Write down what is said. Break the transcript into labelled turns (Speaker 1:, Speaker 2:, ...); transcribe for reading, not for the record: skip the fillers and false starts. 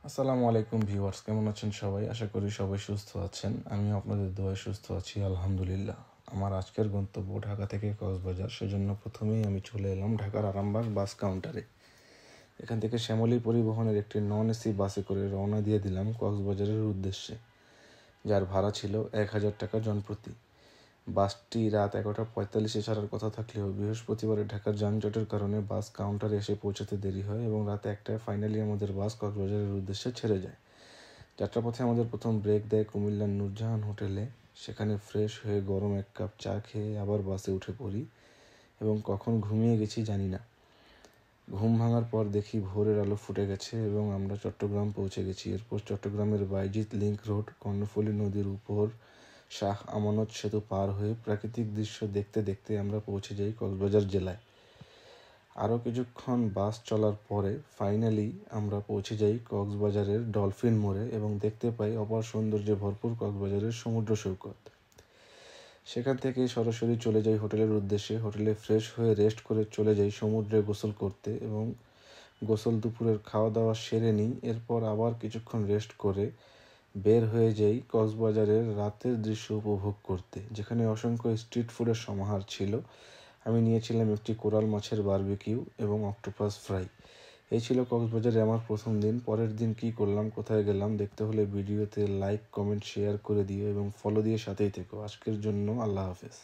Speaker 1: আসসালামু আলাইকুম ভিউয়ার্স, কেমন আছেন সবাই? আশা করি সবাই সুস্থ আছেন। আমিও আপনাদের দোয়ায় সুস্থ আছি, আলহামদুলিল্লাহ। আমার আজকের গন্তব্য ঢাকা থেকে কক্সবাজার। সেজন্য প্রথমেই আমি চলে এলাম ঢাকার আরামবাগ বাস কাউন্টারে। এখান থেকে শ্যামলী পরিবহনের একটি নন এসি বাসে করে রওনা দিয়ে দিলাম কক্সবাজারের উদ্দেশ্যে, যার ভাড়া ছিল 1000 টাকা জনপ্রতি। বাসটি রাত 11:45-এ ছাড়ার কথা থাকলেও বৃহস্পতিবারে ঢাকার যানজটের কারণে বাস কাউন্টারে এসে পৌঁছাতে দেরি হয় এবং রাত 1টায় ফাইনালি আমাদের বাস কক্সবাজারের উদ্দেশ্যে ছেড়ে যায়। যাত্রাপথে আমাদের প্রথম ব্রেক দেয় কুমিল্লার নূরজাহান হোটেলে। সেখানে ফ্রেশ হয়ে গরম এক কাপ চা খেয়ে আবার বাসে উঠে পড়ি এবং কখন ঘুমিয়ে গেছি জানি না। ঘুম ভাঙার পর দেখি ভোরের আলো ফুটে গেছে এবং আমরা চট্টগ্রাম পৌঁছে গেছি। এরপর চট্টগ্রামের বাইজিৎ লিংক রোড, কর্ণফুলী নদীর উপর শাহ আমানত সেতু পার হয়ে প্রাকৃতিক দৃশ্য দেখতে দেখতে আমরা পৌঁছে যাই কক্সবাজার জেলায়। আরও কিছুক্ষণ বাস চলার পরে ফাইনালি আমরা পৌঁছে যাই কক্সবাজারের ডলফিন মোড়ে এবং দেখতে পাই অপার সৌন্দর্যে ভরপুর কক্সবাজারের সমুদ্র সৈকত। সেখান থেকে সরাসরি চলে যাই হোটেলের উদ্দেশ্যে। হোটেলে ফ্রেশ হয়ে রেস্ট করে চলে যাই সমুদ্রে গোসল করতে এবং গোসল দুপুরের খাওয়া দাওয়া সেরে নিই। এরপর আবার কিছুক্ষণ রেস্ট করে বের হয়ে যাই কক্সবাজারের রাতের দৃশ্য উপভোগ করতে, যেখানে অসংখ্য স্ট্রিট ফুডের সমাহার ছিল। আমি নিয়েছিলাম একটি কোরাল মাছের বারবিকিউ এবং অক্টোপাস ফ্রাই। এই ছিল কক্সবাজারে আমার প্রথম দিন। পরের দিন কী করলাম, কোথায় গেলাম দেখতে হলে ভিডিওতে লাইক, কমেন্ট, শেয়ার করে দিও এবং ফলো দিয়ে সাথেই থেকো। আজকের জন্য আল্লাহ হাফেজ।